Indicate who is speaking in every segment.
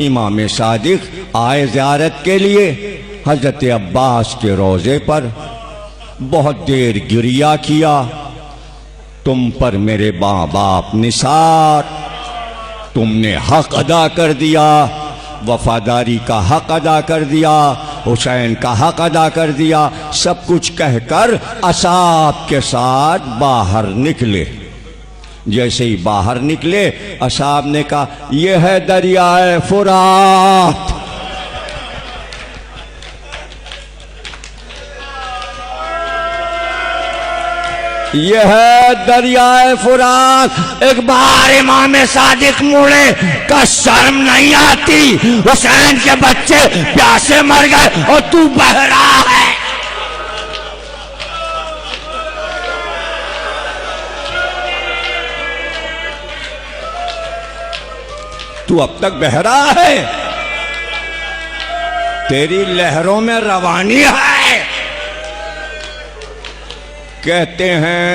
Speaker 1: इमाम सादिक आए ज़ियारत के लिए हजरत अब्बास के रोज़े पर। बहुत देर गिरिया किया, तुम पर मेरे माँ बाप निसार, तुमने हक अदा कर दिया, वफादारी का हक अदा कर दिया, हुसैन का हक अदा कर दिया। सब कुछ कहकर असाब के साथ बाहर निकले। जैसे ही बाहर निकले, असाब ने कहा, यह है दरियाए फुरात। यह है दरियाए फुरात। एक बार इमाम सादिक मुड़े का शर्म नहीं आती, हुसैन के बच्चे प्यासे मर गए और तू बह रहा है। तू अब तक बह रहा है, तेरी लहरों में रवानी है। कहते हैं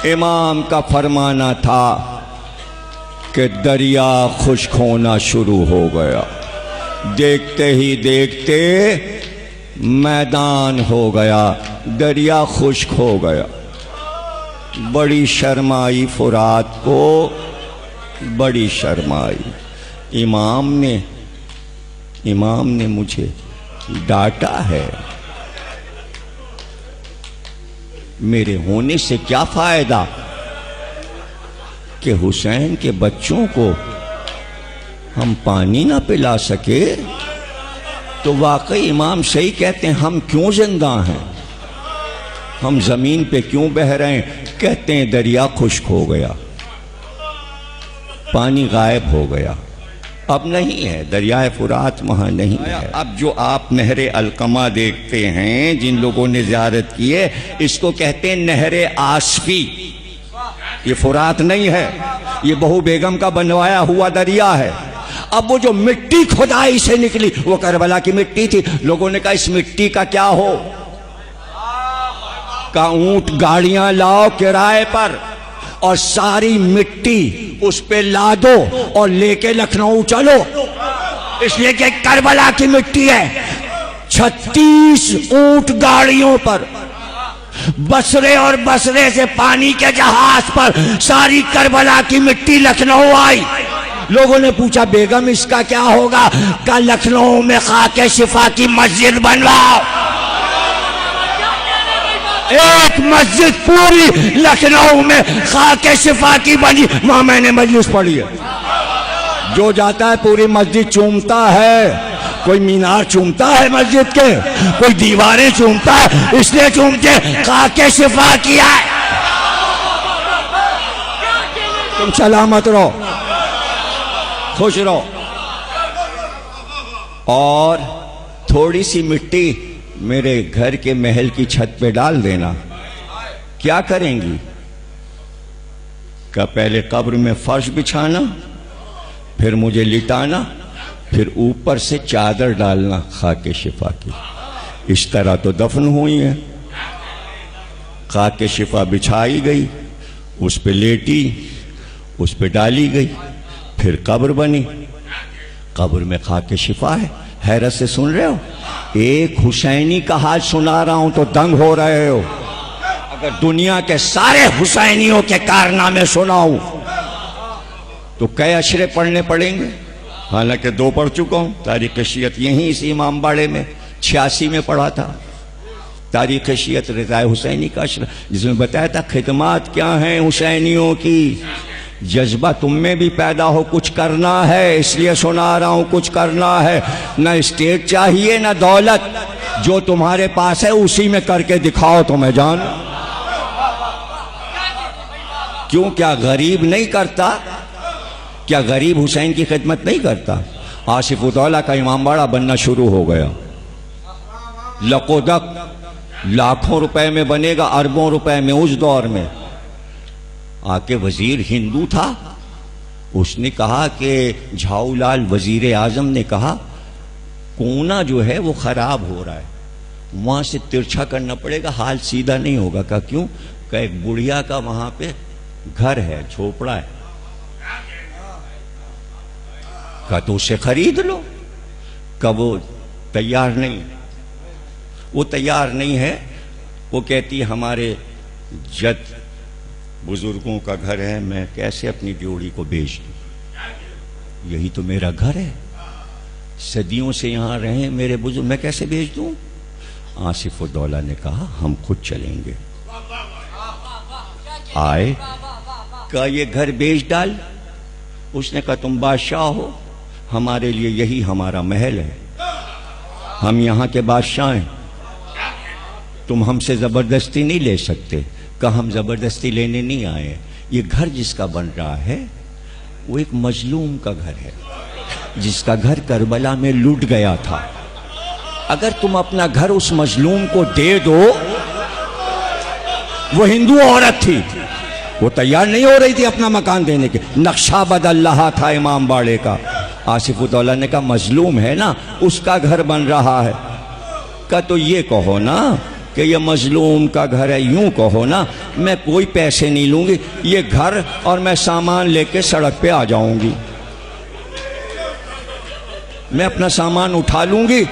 Speaker 1: इमाम का फरमाना था कि दरिया खुश्क होना शुरू हो गया। देखते ही देखते मैदान हो गया, दरिया खुश्क हो गया। बड़ी शर्म आई फुरात को, बड़ी शर्म आई। इमाम ने मुझे डांटा है, मेरे होने से क्या फायदा कि हुसैन के बच्चों को हम पानी ना पिला सके। तो वाकई इमाम सही कहते हैं, हम क्यों जिंदा हैं, हम जमीन पे क्यों बह रहे हैं। कहते हैं दरिया खुश्क हो गया, पानी गायब हो गया, अब नहीं है, दरियाए फुरात वहां नहीं है। अब जो आप नहरे अलकमा देखते हैं, जिन लोगों ने ज़ियारत की है, इसको कहते हैं नहरे आसफी। ये फुरात नहीं है, ये बहू बेगम का बनवाया हुआ दरिया है। अब वो जो मिट्टी खुदाई से निकली, वो करबला की मिट्टी थी। लोगों ने कहा इस मिट्टी का क्या हो, का ऊंट गाड़ियां लाओ किराए पर और सारी मिट्टी उस पे ला दो और लेके लखनऊ चलो, इसलिए कि करबला की मिट्टी है। 36 ऊंट गाड़ियों पर, बसरे और बसरे से पानी के जहाज पर सारी करबला की मिट्टी लखनऊ आई। लोगों ने पूछा बेगम इसका क्या होगा, का लखनऊ में खाके शिफा की मस्जिद बनवाओ। एक मस्जिद पूरी लखनऊ में खाके शिफा की बनी, वहां मैंने मजलिस पढ़ी है। जो जाता है पूरी मस्जिद चूमता है, कोई मीनार चूमता है मस्जिद के, कोई दीवारें चूमता है, इसलिए चूमते खाके शिफा किया है। तुम सलामत रहो, खुश रहो। और थोड़ी सी मिट्टी मेरे घर के महल की छत पे डाल देना। क्या करेंगी, का पहले कब्र में फर्श बिछाना, फिर मुझे लिटाना, फिर ऊपर से चादर डालना खाके शिफा की। इस तरह तो दफन हुई है। खाके शिफा बिछाई गई, उस पे लेटी, उस पे डाली गई, फिर कब्र बनी। कब्र में खाके शिफा है। हैरत से सुन रहे हो, एक हुसैनी का हाल सुना रहा हूं तो दंग हो रहे हो। अगर दुनिया के सारे हुसैनियों के कारनामे सुनाऊं तो कई अशरे पढ़ने पड़ेंगे। हालांकि 2 पढ़ चुका हूं। तारीख शियत यहीं इसी इमामबाड़े में 86 में पढ़ा था। तारीख शियत रज़ाए हुसैनी का अशरा, जिसमें बताया था खिदमात क्या हैं हुसैनियों की। जज्बा तुम में भी पैदा हो, कुछ करना है, इसलिए सुना रहा हूं, कुछ करना है। न स्टेट चाहिए न दौलत, जो तुम्हारे पास है उसी में करके दिखाओ तो मैं जानूं। क्यों, क्या गरीब नहीं करता, क्या गरीब हुसैन की खिदमत नहीं करता। आसिफ उद्दौला का इमामबाड़ा बनना शुरू हो गया। लकोदक लाखों रुपए में बनेगा, अरबों रुपए में। उस दौर में आके वजीर हिंदू था, उसने कहा कि झाऊलाल वजीर आजम ने कहा कोना जो है वो खराब हो रहा है, वहां से तिरछा करना पड़ेगा, हाल सीधा नहीं होगा। का क्यों, का एक बुढ़िया का वहां पे घर है, झोपड़ा है, का तो उसे खरीद लो। कब वो तैयार नहीं, वो तैयार नहीं है। वो कहती हमारे जद बुजुर्गों का घर है, मैं कैसे अपनी ड्योढ़ी को बेच दूं? यही तो मेरा घर है, सदियों से यहां रहे मेरे बुजुर्ग, मैं कैसे बेच दूं? आसिफ उद्दौला ने कहा हम खुद चलेंगे। आए, कहा ये घर बेच डाल। उसने कहा तुम बादशाह हो, हमारे लिए यही हमारा महल है, हम यहां के बादशाह हैं, तुम हमसे जबरदस्ती नहीं ले सकते। कहा हम जबरदस्ती लेने नहीं आए, ये घर जिसका बन रहा है वो एक मजलूम का घर है, जिसका घर करबला में लूट गया था। अगर तुम अपना घर उस मजलूम को दे दो, वो हिंदू औरत थी, वो तैयार नहीं हो रही थी अपना मकान देने के, नक्शा बदल रहा था इमाम बाड़े का। आसिफ उद्दौला ने कहा मजलूम है ना, उसका घर बन रहा है। का तो ये कहो ना कि ये मजलूम का घर है, यूं कहो ना, मैं कोई पैसे नहीं लूंगी, ये घर और मैं सामान लेके सड़क पे आ जाऊंगी, मैं अपना सामान उठा लूंगी,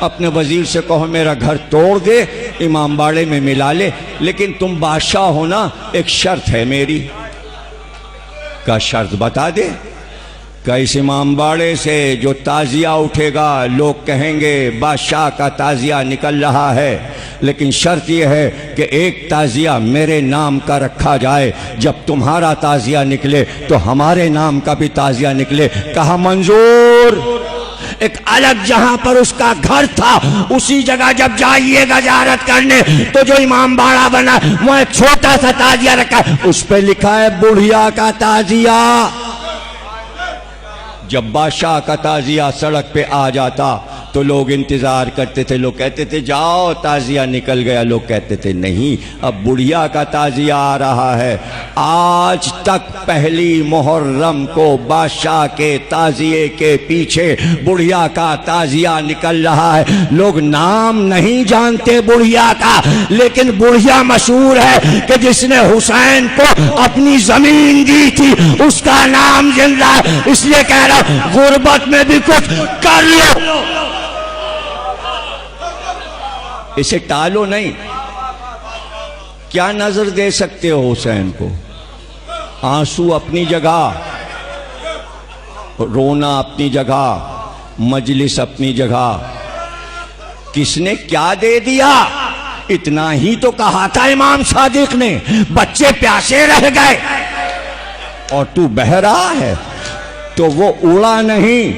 Speaker 1: अपने वजीर से कहो मेरा घर तोड़ दे, इमाम बाड़े में मिला ले, लेकिन तुम बादशाह हो ना, एक शर्त है मेरी। का शर्त बता दे। का इस इमाम बाड़े से जो ताजिया उठेगा, लोग कहेंगे बादशाह का ताजिया निकल रहा है, लेकिन शर्त यह है कि एक ताजिया मेरे नाम का रखा जाए, जब तुम्हारा ताजिया निकले तो हमारे नाम का भी ताजिया निकले। कहा मंजूर। एक अलग जहां पर उसका घर था, उसी जगह जब जाइएगा ज़ियारत करने, तो जो इमाम बाड़ा बना वहां एक छोटा सा ताजिया रखा है, उस पर लिखा है बुढ़िया का ताजिया। जब बादशाह का ताजिया सड़क पे आ जाता तो लोग इंतजार करते थे, लोग कहते थे जाओ ताजिया निकल गया, लोग कहते थे नहीं, अब बुढ़िया का ताजिया आ रहा है। आज तक पहली मुहर्रम को बादशाह के ताजिए के पीछे बुढ़िया का ताजिया निकल रहा है। लोग नाम नहीं जानते बुढ़िया का, लेकिन बुढ़िया मशहूर है कि जिसने हुसैन को अपनी जमीन दी थी, उसका नाम जिंदा है। इसलिए कह रहा हूं गुर्बत में भी कुछ कर लो, इसे टालो नहीं। क्या नजर दे सकते हो हुसैन को? आंसू अपनी जगह, रोना अपनी जगह, मजलिस अपनी जगह। किसने क्या दे दिया? इतना ही तो कहा था इमाम सादिक ने, बच्चे प्यासे रह गए और तू बह रहा है। तो वो उड़ा नहीं,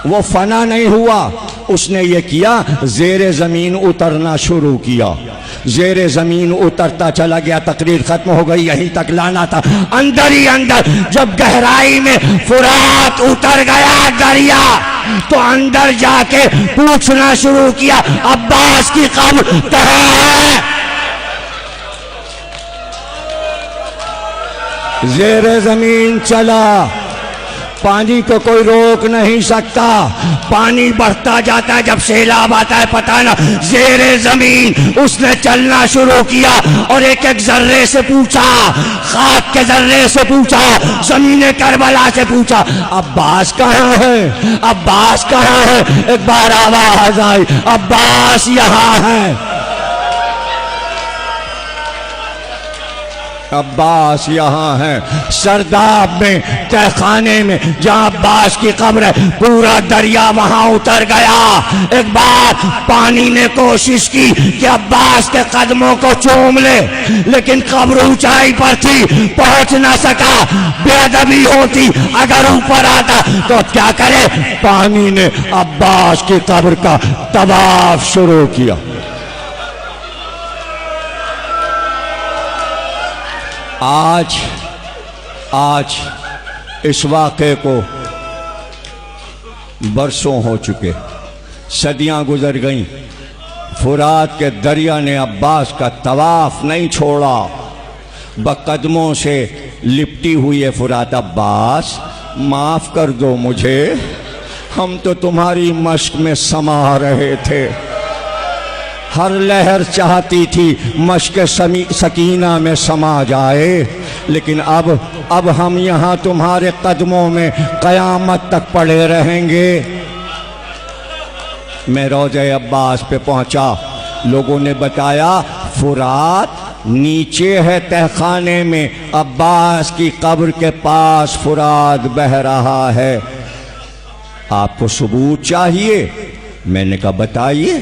Speaker 1: वो फना नहीं हुआ, उसने ये किया जेरे जमीन उतरना शुरू किया, जेरे जमीन उतरता चला गया। तकरीर खत्म हो गई, यहीं तक लाना था। अंदर ही अंदर जब गहराई में फुरात उतर गया दरिया, तो अंदर जाके पूछना शुरू किया अब्बास की कब्र कहाँ है? जेरे जमीन चला, पानी को कोई रोक नहीं सकता, पानी बढ़ता जाता है, जब सैलाब आता है पता ना। जेरे जमीन उसने चलना शुरू किया और एक एक जर्रे से पूछा, खाक के जर्रे से पूछा, जमीन करबला से पूछा अब्बास कहाँ है, अब्बास कहाँ है? एक बार आवाज आई अब्बास यहाँ है, अब्बास यहाँ है। सरदाब में, तहखाने में जहाँ अब्बास की कब्र है, पूरा दरिया वहां उतर गया। एक बार पानी ने कोशिश की कि अब्बास के कदमों को चूम ले, लेकिन कब्र ऊंचाई पर थी, पहुंच ना सका। बेअदबी होती अगर ऊपर आता तो क्या करे? पानी ने अब्बास की कब्र का तवाफ शुरू किया। आज इस वाक़े को बरसों हो चुके, सदियां गुजर गईं, फुरात के दरिया ने अब्बास का तवाफ नहीं छोड़ा, बकदमों से लिपटी हुई है फुरात। अब्बास माफ कर दो मुझे, हम तो तुम्हारी मश्क में समा रहे थे, हर लहर चाहती थी मश्क सकीना में समा जाए, लेकिन अब हम यहाँ तुम्हारे कदमों में कयामत तक पड़े रहेंगे। मैं रोज़े अब्बास पे पहुँचा, लोगों ने बताया फुरात नीचे है तहखाने में, अब्बास की कब्र के पास फुरात बह रहा है। आपको सबूत चाहिए? मैंने कहा बताइए।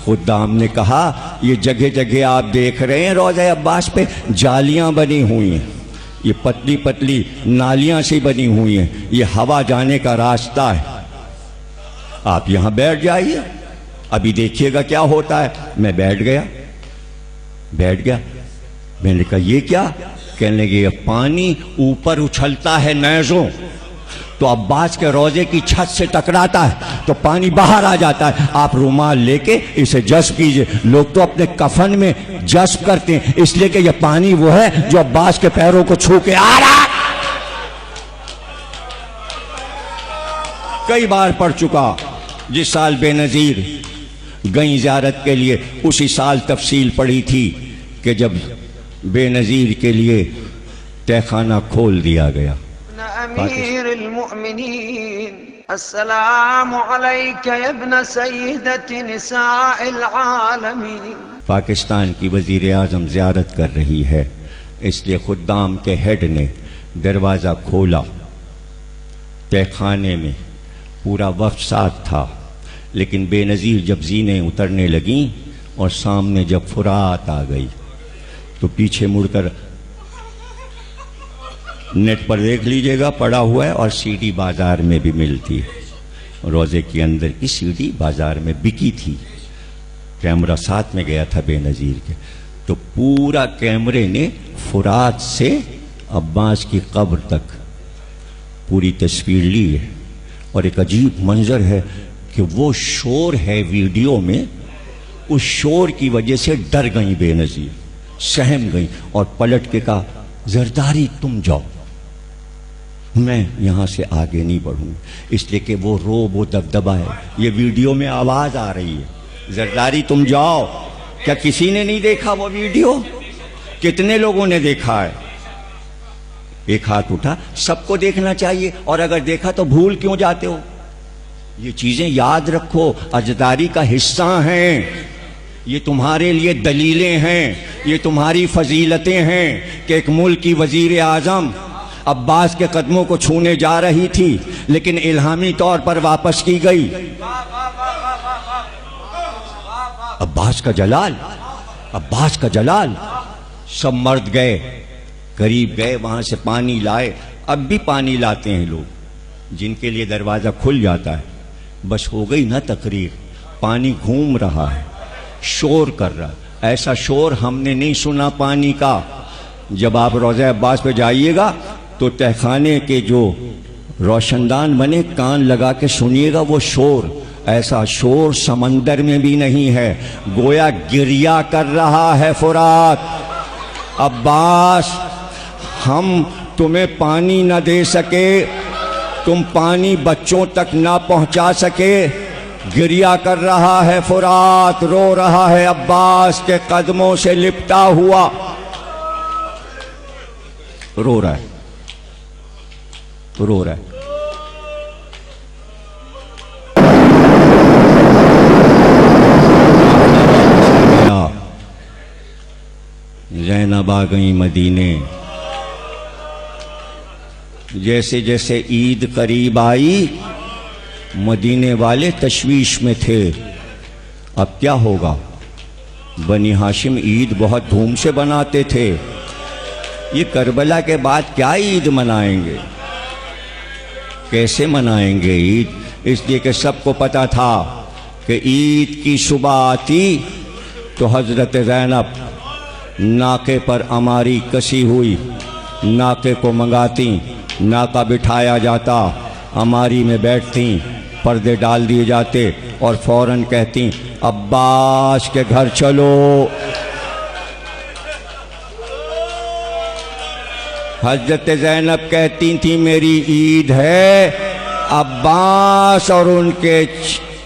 Speaker 1: खुद्दाम ने कहा ये जगह जगह आप देख रहे हैं रोज़े अब्बास पे जालियां बनी हुई हैं, ये पतली पतली नालियां सी बनी हुई हैं, ये हवा जाने का रास्ता है। आप यहाँ बैठ जाइए, अभी देखिएगा क्या होता है। मैं बैठ गया। मैंने कहा ये क्या? कहने लगे ये पानी ऊपर उछलता है नैज़ों, तो अब्बास के रोजे की छत से टकराता है तो पानी बाहर आ जाता है। आप रुमाल लेके इसे जश्ब कीजिए। लोग तो अपने कफन में जश्ब करते हैं, इसलिए कि यह पानी वो है जो अब्बास के पैरों को छू के आ रहा। कई बार पढ़ चुका। जिस साल बेनज़ीर गई ज़ियारत के लिए, उसी साल तफसील पढ़ी थी कि जब बेनज़ीर के लिए तहखाना खोल दिया गया।
Speaker 2: अमीर अल-मुअमिनीन अस्सलामु अलैका या इब्न सय्यदति निसाइल आलमीन।
Speaker 1: पाकिस्तान की वज़ीर आज़म ज़ियारत कर रही है, इसलिए खुद्दाम के हेड ने दरवाज़ा खोला। तहखाने में पूरा वफ़द साथ था, लेकिन बेनज़ीर जब ज़ीनें उतरने लगीं और सामने जब फुरात आ गई तो पीछे मुड़कर नेट पर देख लीजिएगा, पड़ा हुआ है, और सीडी बाज़ार में भी मिलती है। रोज़े के अंदर की सीडी बाज़ार में बिकी थी। कैमरा साथ में गया था बेनज़ीर के, तो पूरा कैमरे ने फुरात से अब्बास की कब्र तक पूरी तस्वीर ली है। और एक अजीब मंजर है कि वो शोर है वीडियो में, उस शोर की वजह से डर गई बेनज़ीर, सहम गई और पलट के कहा जरदारी तुम जाओ, मैं यहाँ से आगे नहीं बढ़ूँ, इसलिए कि वो रोब वो दबदबा है। ये वीडियो में आवाज़ आ रही है, जरदारी तुम जाओ। क्या किसी ने नहीं देखा वो वीडियो? कितने लोगों ने देखा है? एक हाथ उठा। सबको देखना चाहिए, और अगर देखा तो भूल क्यों जाते हो? ये चीज़ें याद रखो, अजदारी का हिस्सा हैं, ये तुम्हारे लिए दलीलें हैं, ये तुम्हारी फजीलतें हैं कि एक मुल्क की वजीर आज़म अब्बास के कदमों को छूने जा रही थी, लेकिन इल्हामी तौर पर वापस की गई। अब्बास का जलाल। सब मर्द गए, करीब गए, वहां से पानी लाए। अब भी पानी लाते हैं लोग जिनके लिए दरवाज़ा खुल जाता है। बस हो गई ना तकरीर, पानी घूम रहा है, शोर कर रहा है। ऐसा शोर हमने नहीं सुना पानी का। जब आप रोज़े अब्बास पे जाइएगा तो तहखाने के जो रोशनदान बने, कान लगा के सुनिएगा वो शोर। ऐसा शोर समंदर में भी नहीं है, गोया गिरिया कर रहा है फुरात। अब्बास, हम तुम्हें पानी न दे सके, तुम पानी बच्चों तक ना पहुंचा सके, गिरिया कर रहा है फुरात, रो रहा है अब्बास के कदमों से लिपटा हुआ, रो रहा है। ज़ैनब आ गई मदीने। जैसे जैसे ईद करीब आई, मदीने वाले तशवीश में थे, अब क्या होगा। बनी हाशिम ईद बहुत धूम से बनाते थे, ये करबला के बाद क्या ईद मनाएंगे, कैसे मनाएंगे ईद। इसलिए कि सबको पता था कि ईद की सुबह आती तो हजरत ज़ैनब नाके पर अमारी कसी हुई, नाके को मंगाती, नाका बिठाया जाता, अमारी में बैठती, पर्दे डाल दिए जाते और फौरन कहती अब्बास के घर चलो। हजरत ज़ैनब कहती थी मेरी ईद है। अब्बास और उनके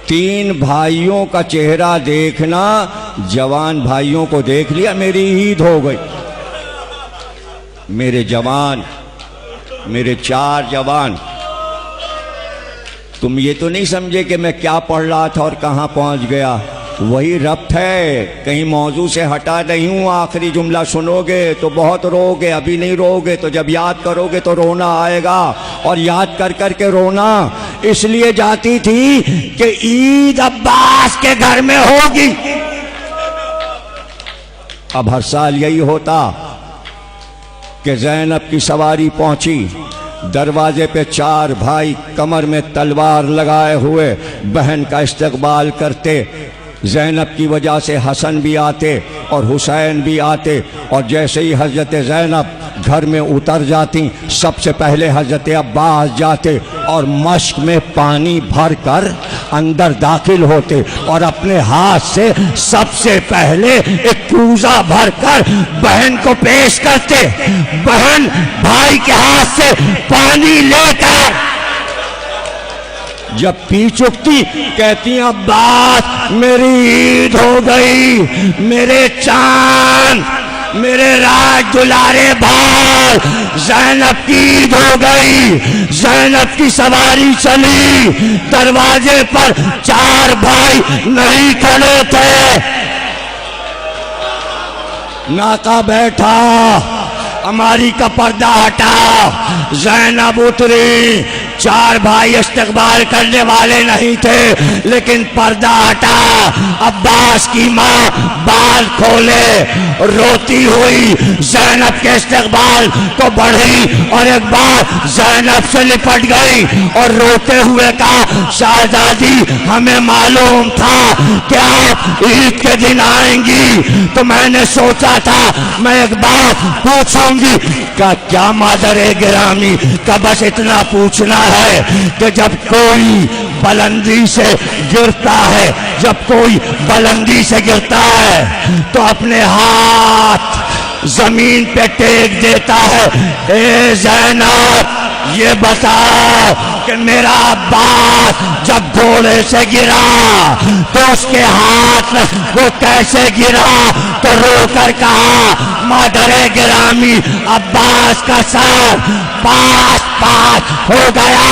Speaker 1: 3 भाइयों का चेहरा देखना, जवान भाइयों को देख लिया, मेरी ईद हो गई। मेरे जवान, मेरे 4 जवान, तुम ये तो नहीं समझे कि मैं क्या पढ़ रहा था और कहां पहुंच गया। वही रब्त है, कहीं मौजू से हटा नहीं हूं। आखिरी जुमला सुनोगे तो बहुत रोगे, अभी नहीं रोगे तो जब याद करोगे तो रोना आएगा। और याद कर कर के रोना इसलिए जाती थी कि ईद अब्बास के घर में होगी। अब हर साल यही होता कि ज़ैनब की सवारी पहुंची, दरवाजे पे 4 भाई कमर में तलवार लगाए हुए बहन का इस्तकबाल करते। ज़ैनब की वजह से हसन भी आते और हुसैन भी आते। और जैसे ही हजरत ज़ैनब घर में उतर जाती, सबसे पहले हजरत अब्बास जाते और मश्क में पानी भर कर अंदर दाखिल होते और अपने हाथ से सबसे पहले एक कूजा भरकर बहन को पेश करते। बहन भाई के हाथ से पानी लेकर जब पी चुकती, कहती अब्बास मेरी ईद हो गई, मेरे चांद, मेरे राज दुलारे भाई, ज़ैनब की ईद हो गई। ज़ैनब की सवारी चली, दरवाजे पर 4 भाई नहीं खड़े थे। नाका बैठा, अमारी का पर्दा हटा, ज़ैनब उतरी। 4 भाई इस्तकबाल करने वाले नहीं थे, लेकिन पर्दा हटा। अब्बास की माँ बाल खोले, रोती हुई ज़ैनब के इस्तकबाल को बढ़ी और एक बार ज़ैनब से लिपट गई और रोते हुए कहा, शहजादी हमें मालूम था कि आप ईद के दिन आएंगी, तो मैंने सोचा था मैं एक बात पूछूंगी। का क्या मादरे गिरामी, का बस इतना पूछना है कि जब कोई बुलंदी से गिरता है, जब कोई बुलंदी से गिरता है तो अपने हाथ जमीन पे टेक देता है। ए ज़ैनब ये बताओ कि मेरा अब्बास जब घोड़े से गिरा तो उसके हाथ वो कैसे गिरा? तो रोकर कहा, मादरे गिरामी अब्बास का सर पास पास हो गया।